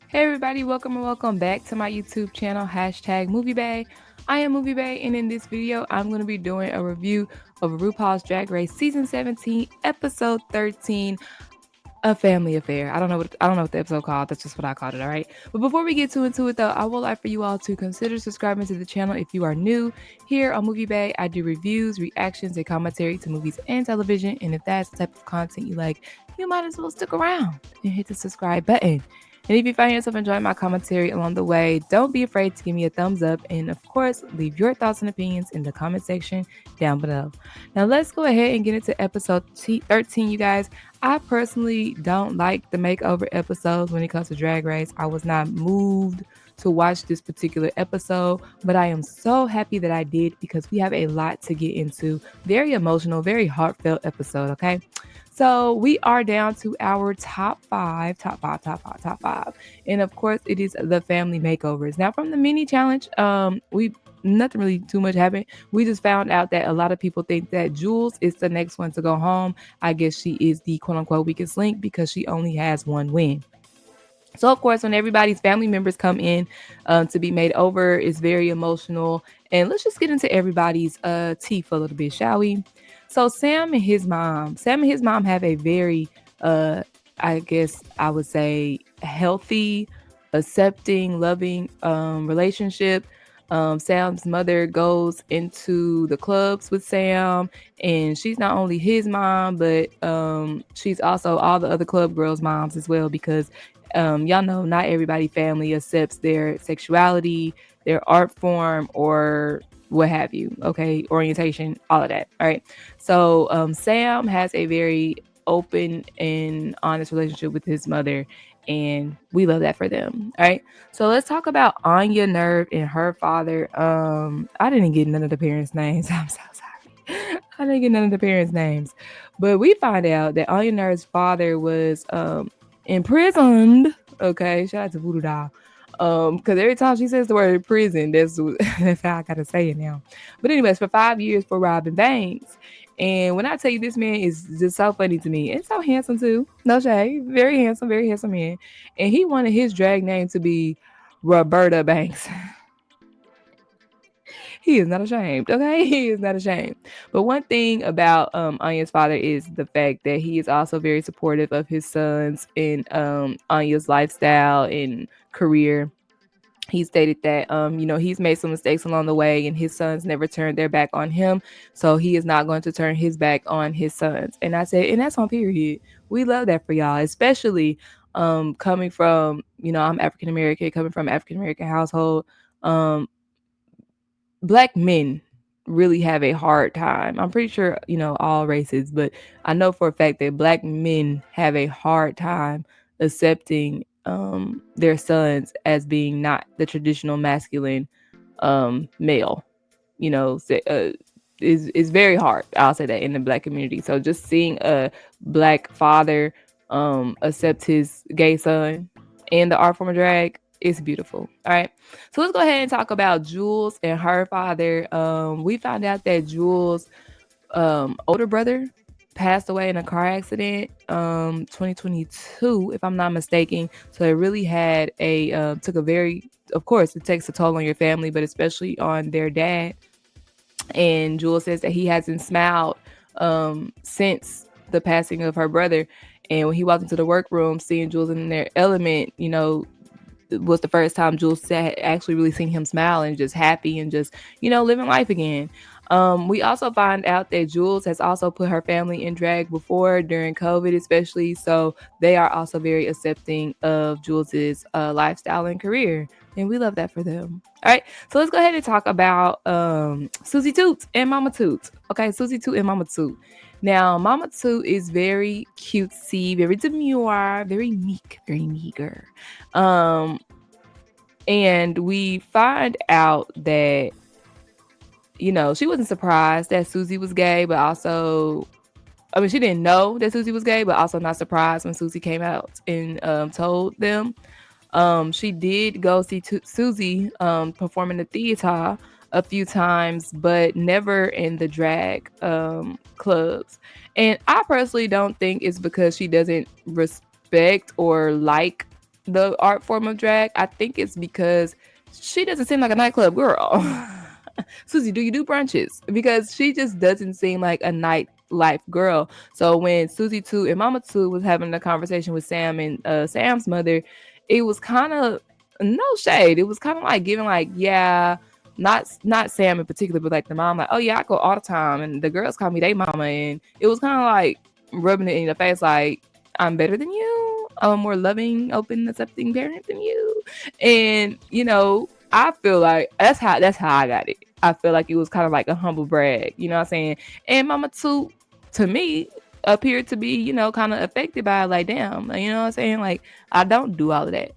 Hey everybody, welcome and welcome back to my YouTube channel, #MovieBay. I am MovieBay, and in this video, I'm going to be doing a review of RuPaul's Drag Race Season 17, Episode 13, A Family Affair. I don't know what the episode called. That's just what I called it, all right? But before we get into it though, I would like for you all to consider subscribing to the channel if you are new. Here on MovieBay, I do reviews, reactions, and commentary to movies and television, and if that's the type of content you like, you might as well stick around and hit the subscribe button. And if you find yourself enjoying my commentary along the way, don't be afraid to give me a thumbs up. And of course, leave your thoughts and opinions in the comment section down below. Now, let's go ahead and get into episode 13, you guys. I personally don't like the makeover episodes when it comes to Drag Race. I was not moved to watch this particular episode, but I am so happy that I did because we have a lot to get into. Very emotional, very heartfelt episode, okay? So we are down to our top five. And of course, it is the family makeovers. Now, from the mini challenge, we nothing really too much happened. We just found out that a lot of people think that Jules is the next one to go home. I guess she is the quote unquote weakest link because she only has one win. So, of course, when everybody's family members come in to be made over, it's very emotional. And let's just get into everybody's teeth a little bit, shall we? So, Sam and his mom have a very, I guess I would say, healthy, accepting, loving relationship. Sam's mother goes into the clubs with Sam, and she's not only his mom, but she's also all the other club girls' moms as well, because y'all know not everybody family accepts their sexuality, their art form, or what have you. Okay, orientation, all of that. All right. So Sam has a very open and honest relationship with his mother, and we love that for them. All right. So let's talk about Anya Nerve and her father. I didn't get none of the parents' names. I'm so sorry. I didn't get none of the parents' names. But we find out that Anya Nerve's father was imprisoned. Okay, shout out to Voodoo Doll. Because every time she says the word prison, that's how I gotta say it now. But anyways, for 5 years for robbing banks. And when I tell you, this man is just so funny to me and so handsome too. No shade, very handsome man. And he wanted his drag name to be Roberta Banks. He is not ashamed, okay? He is not ashamed. But one thing about Anya's father is the fact that he is also very supportive of his sons and Anya's lifestyle and career. He stated that he's made some mistakes along the way and his sons never turned their back on him, so he is not going to turn his back on his sons. And I said, and that's on period. We love that for y'all, especially coming from, I'm African American, coming from African American household. Black men really have a hard time. I'm pretty sure, all races, but I know for a fact that black men have a hard time accepting their sons as being not the traditional masculine male. Is very hard. I'll say that in the black community. So just seeing a black father accept his gay son in the art form of drag, it's beautiful. All right. So let's go ahead and talk about Jules and her father. We found out that Jules' older brother passed away in a car accident 2022, if I'm not mistaken. So it really had took a very, of course, it takes a toll on your family, but especially on their dad. And Jules says that he hasn't smiled since the passing of her brother. And when he walked into the workroom, seeing Jules in their element, was the first time Jules had actually really seen him smile and just happy and just, living life again. We also find out that Jules has also put her family in drag before during COVID, especially. So they are also very accepting of Jules's lifestyle and career. And we love that for them. All right. So let's go ahead and talk about Susie Toots and Mama Toots. Okay. Susie Toot and Mama Toot. Now, Mama Toot is very cutesy, very demure, very meek, very meager. And we find out that, she wasn't surprised that Susie was gay, but also, she didn't know that Susie was gay, but also not surprised when Susie came out and told them. She did go see Susie perform in the theater a few times, but never in the drag clubs. And I personally don't think it's because she doesn't respect or like the art form of drag, I think it's because she doesn't seem like a nightclub girl. Susie, do you do brunches? Because she just doesn't seem like a nightlife girl. So when Susie 2 and Mama 2 was having a conversation with Sam and Sam's mother, it was kind of no shade. It was kind of like giving like, yeah, not Sam in particular, but like the mom, like, oh yeah, I go all the time, and the girls call me they mama, and it was kind of like rubbing it in your face, like I'm better than you, I'm a more loving, open, accepting parent than you, and I feel like that's how I got it. I feel like it was kind of like a humble brag, you know what I'm saying? And Mama too, to me, appeared to be, kind of affected by it, like, damn, you know what I'm saying? Like, I don't do all of that.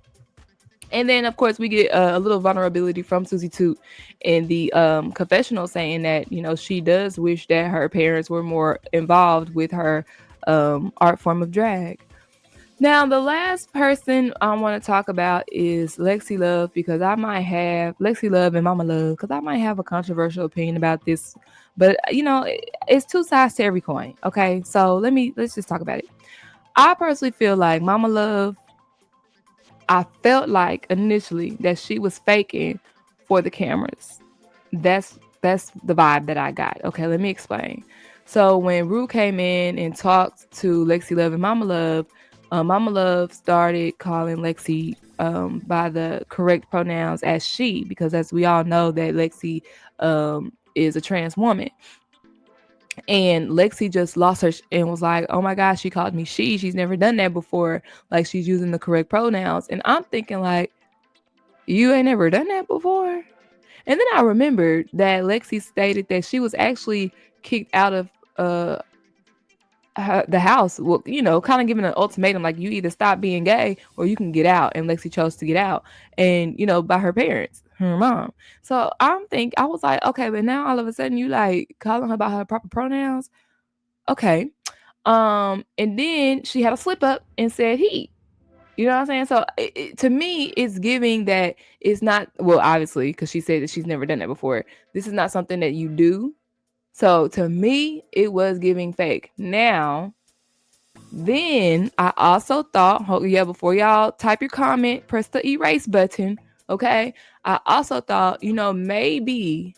And then, of course, we get a little vulnerability from Susie Toot in the confessional, saying that she does wish that her parents were more involved with her art form of drag. Now, the last person I want to talk about is Lexi Love, because I might have Lexi Love and Mama Love, because I might have a controversial opinion about this. But it's two sides to every coin. Okay, so let's just talk about it. I personally feel like Mama Love, I felt like initially that she was faking for the cameras. That's the vibe that I got. Okay, let me explain. So when Rue came in and talked to Lexi Love and Mama Love started calling Lexi by the correct pronouns as she, because as we all know that Lexi is a trans woman. And Lexi just lost her and was like, oh my gosh, she called me she. She's never done that before. Like, she's using the correct pronouns. And I'm thinking, like, you ain't never done that before? And then I remembered that Lexi stated that she was actually kicked out of the house. Well, kind of giving an ultimatum, like, you either stop being gay or you can get out. And Lexi chose to get out, and by her parents, her mom. So I was like, okay, but now all of a sudden you like calling her by her proper pronouns. Okay. And then she had a slip up and said he. You know what I'm saying? So to me, it's giving that it's not, well, obviously, because she said that she's never done that before. This is not something that you do. So to me, it was giving fake. Now, then I also thought, yeah, before y'all type your comment, press the erase button. Okay. I also thought, maybe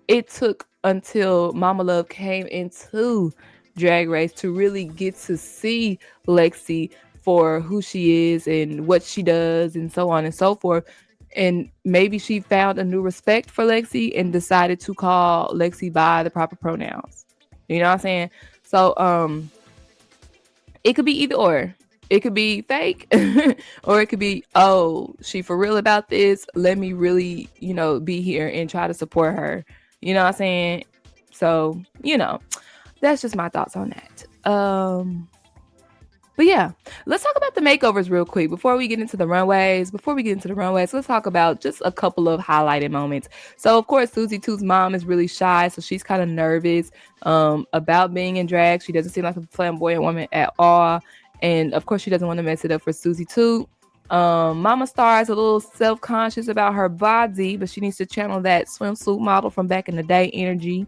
it took until Mama Love came into Drag Race to really get to see Lexi for who she is and what she does and so on and so forth. And maybe she found a new respect for Lexi and decided to call Lexi by the proper pronouns. You know what I'm saying? So it could be either or. It could be fake or it could be, oh, she for real about this. Let me really, be here and try to support her. You know what I'm saying? So, that's just my thoughts on that. But yeah, let's talk about the makeovers real quick before we get into the runways. Let's talk about just a couple of highlighted moments. So, of course, Susie 2's mom is really shy, so she's kind of nervous about being in drag. She doesn't seem like a flamboyant woman at all. And, of course, she doesn't want to mess it up for Susie 2. Mama Star is a little self-conscious about her body, but she needs to channel that swimsuit model from back in the day energy.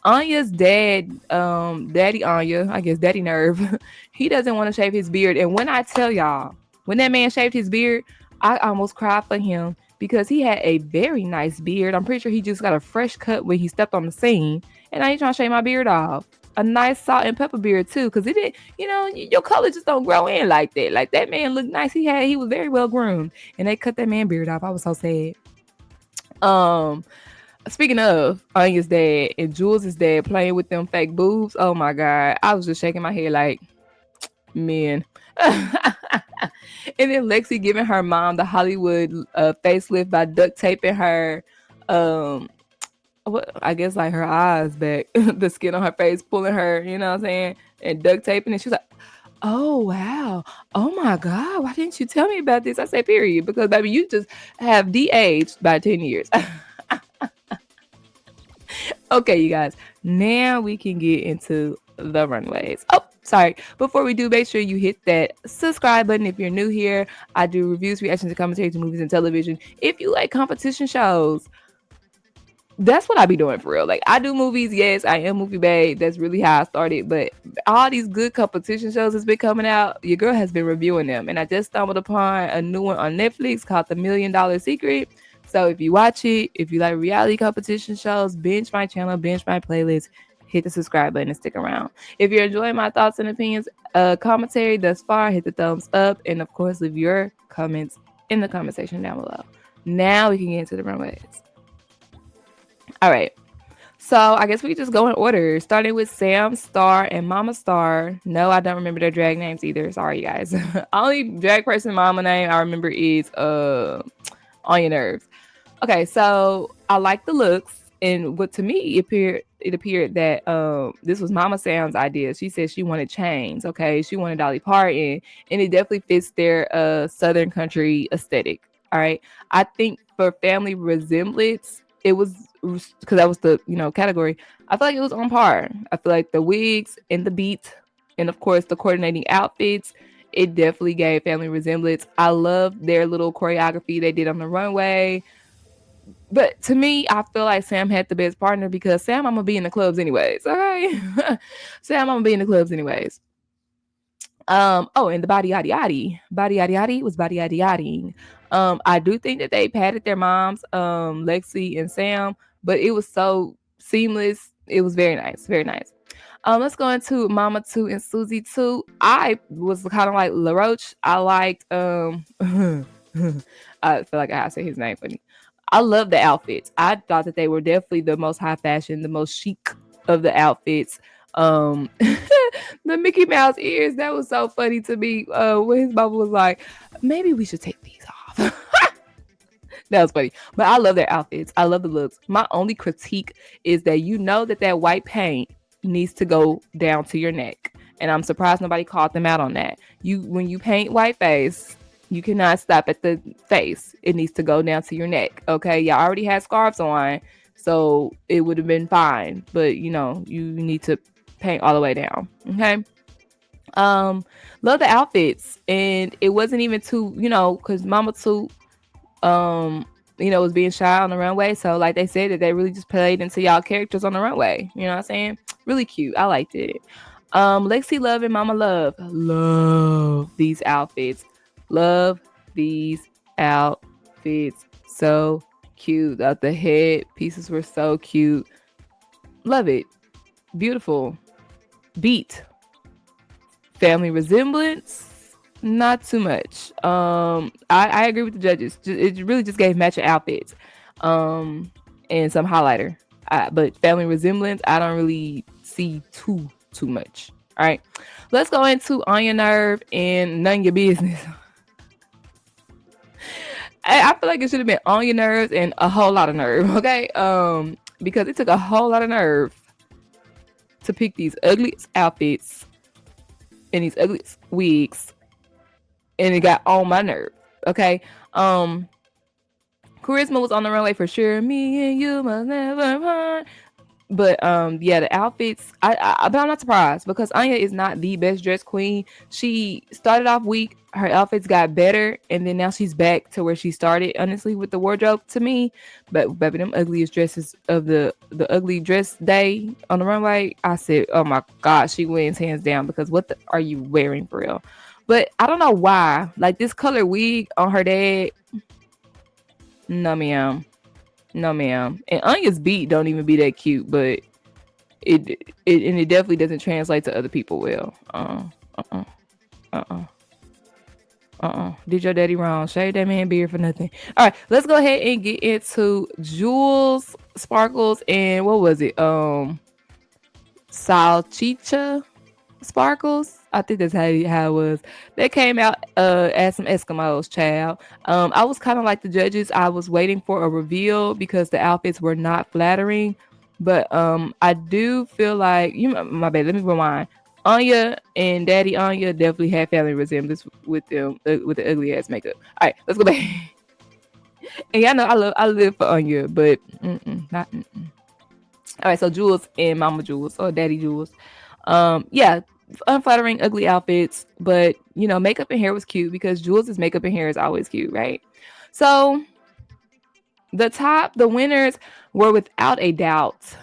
Anya's dad, Daddy Anya, I guess Daddy Nerve, he doesn't want to shave his beard. And when I tell y'all, when that man shaved his beard, I almost cried for him because he had a very nice beard. I'm pretty sure he just got a fresh cut when he stepped on the scene. And now he's trying to shave my beard off. A nice salt and pepper beard too, because it did, your color just don't grow in like that. Like, that man looked nice. He was very well groomed. And they cut that man beard off. I was so sad. Speaking of Anya's dad and Jules' dad playing with them fake boobs, oh my God. I was just shaking my head like, man. And then Lexi giving her mom the Hollywood facelift by duct taping her, I guess like her eyes back, the skin on her face, pulling her, you know what I'm saying? And duct taping. And she was like, oh, wow. Oh my God. Why didn't you tell me about this? I say, period. Because, baby, you just have de-aged by 10 years. Okay, you guys, now we can get into the runways. Oh, sorry. Before we do, make sure you hit that subscribe button if you're new here. I do reviews, reactions, and commentaries to movies and television. If you like competition shows, that's what I be doing for real. Like, I do movies. Yes, I am movie babe. That's really how I started. But all these good competition shows that's been coming out, your girl has been reviewing them. And I just stumbled upon a new one on Netflix called The $1,000,000 Secret. So if you watch it, if you like reality competition shows, binge my channel, binge my playlist, hit the subscribe button and stick around. If you're enjoying my thoughts and opinions, commentary thus far, hit the thumbs up. And of course, leave your comments in the comment section down below. Now we can get into the runways. All right. So I guess we just go in order, starting with Sam Star and Mama Star. No, I don't remember their drag names either. Sorry, guys. Only drag person mama name I remember is On Your Nerves. Okay, so I like the looks, and what to me it appeared that this was Mama Sam's idea. She said she wanted chains. Okay, she wanted Dolly Parton, and it definitely fits their Southern country aesthetic. All right, I think for family resemblance, it was because that was the category. I feel like it was on par. I feel like the wigs and the beat, and of course the coordinating outfits, it definitely gave family resemblance. I love their little choreography they did on the runway. But to me, I feel like Sam had the best partner because Sam, I'm gonna be in the clubs anyways. Okay, Sam, I'm gonna be in the clubs anyways. Oh, and the body yaddy yaddy. Body yaddy yaddy was body yaddy yaddying. I do think that they patted their moms, Lexi and Sam, but it was so seamless. It was very nice, very nice. Let's go into Mama 2 and Susie 2. I was kind of like LaRoche. I liked I feel like I have to say his name funny. I love the outfits. I thought that they were definitely the most high fashion, the most chic of the outfits. The Mickey Mouse ears, that was so funny to me. When his mama was like, maybe we should take these off. That was funny. But I love their outfits. I love the looks. My only critique is that that white paint needs to go down to your neck. And I'm surprised nobody called them out on that. When you paint white face, you cannot stop at the face. It needs to go down to your neck. Okay. Y'all already had scarves on, so it would have been fine. But you need to paint all the way down. Okay. Love the outfits. And it wasn't even too, because Mama 2 was being shy on the runway. So like they said that they really just played into y'all characters on the runway. You know what I'm saying? Really cute. I liked it. Lexi Love and Mama love these outfits. Love these outfits. So cute. The head pieces were so cute. Love it. Beautiful. Beat. Family resemblance, not too much. I agree with the judges. It really just gave matching outfits, and some highlighter. But family resemblance, I don't really see too much. All right, let's go into On Your Nerve and None Your Business. I feel like it should have been On Your Nerves and a whole lot of nerve. Okay, because it took a whole lot of nerve to pick these ugly outfits and these ugly wigs, and it got on my nerve. Okay. Charisma was on the runway for sure. Me and you must never part. But yeah, the outfits. But I'm not surprised because Anya is not the best dressed queen. She started off weak. Her outfits got better, and then now she's back to where she started. Honestly, with the wardrobe to me, but baby, them ugliest dresses of the ugly dress day on the runway. I said, oh my god, she wins hands down because are you wearing for real? But I don't know why. Like this color wig on her dad. No ma'am. No ma'am. And Anya's beat don't even be that cute, but it definitely doesn't translate to other people well. Did your daddy wrong? Shave that man beard for nothing. All right, let's go ahead and get into Jules, Sparkles, and what was it? Salchicha Sparkles. I think that's how it was. They came out as some Eskimos, child. I was kind of like the judges. I was waiting for a reveal because the outfits were not flattering. But I do feel like my bad. Let me rewind. Anya and Daddy Anya definitely had family resemblance with them with the ugly ass makeup. All right, let's go back. And y'all know I live for Anya, but not. All right, so Jules and Mama Jules or Daddy Jules. Yeah, unflattering, ugly outfits, but makeup and hair was cute because Jules' makeup and hair is always cute, right? So The winners were without a doubt,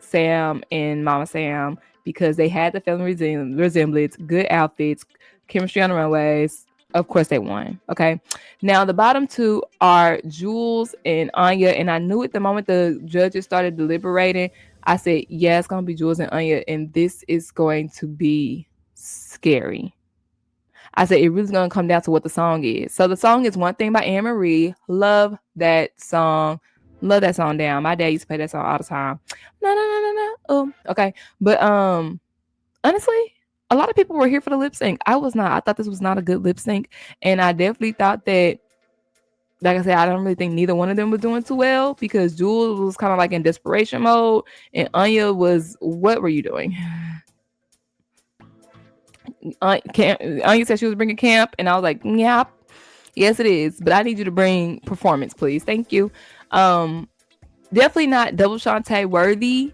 Sam and Mama Sam, because they had the family resemblance, good outfits, chemistry on the runways. Of course, they won. Okay. Now, the bottom two are Jules and Anya. And I knew at the moment the judges started deliberating, I said, yeah, it's going to be Jules and Anya. And this is going to be scary. I said, it really going to come down to what the song is. So the song is One Thing by Anne Marie. Love that song. Love that song down. My dad used to play that song all the time. No. Oh, okay. But honestly, a lot of people were here for the lip sync. I was not. I thought this was not a good lip sync. And I definitely thought that, like I said, I don't really think neither one of them was doing too well because Jules was kind of like in desperation mode. And Anya was, what were you doing? Anya said she was bringing camp, and I was like, yep, yes it is, but I need you to bring performance, please. Thank you. Definitely not double Shantae worthy,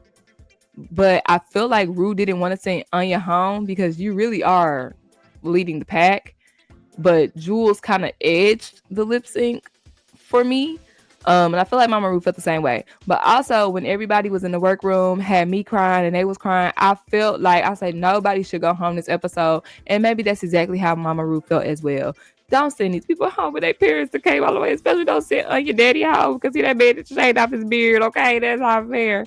but I feel like Ru didn't want to send Anya home because you really are leading the pack. But Jules kind of edged the lip sync for me. And I feel like Mama Ru felt the same way. But also, when everybody was in the workroom, had me crying and they was crying, I felt like I said nobody should go home this episode. And maybe that's exactly how Mama Ru felt as well. Don't send these people home with their parents that came all the way. Especially don't send your daddy home because he that man that shaved off his beard. Okay, that's not fair.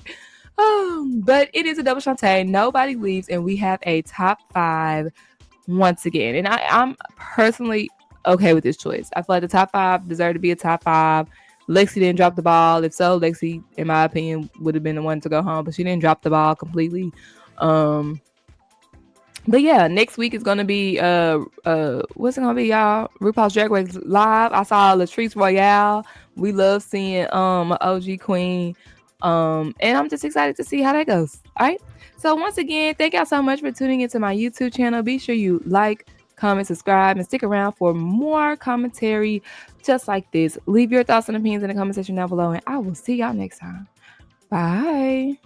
But it is a double Shantae. Nobody leaves, and we have a top 5 once again. And I'm personally okay with this choice. I feel like the top 5 deserve to be a top 5. Lexi didn't drop the ball. If so, Lexi, in my opinion, would have been the one to go home, but she didn't drop the ball completely. But yeah, next week is gonna be what's it gonna be, y'all? RuPaul's Drag Race Live. I saw Latrice Royale. We love seeing an OG queen. And I'm just excited to see how that goes. All right. So once again, thank y'all so much for tuning into my YouTube channel. Be sure you like, comment, subscribe, and stick around for more commentary just like this. Leave your thoughts and opinions in the comment section down below, and I will see y'all next time. Bye.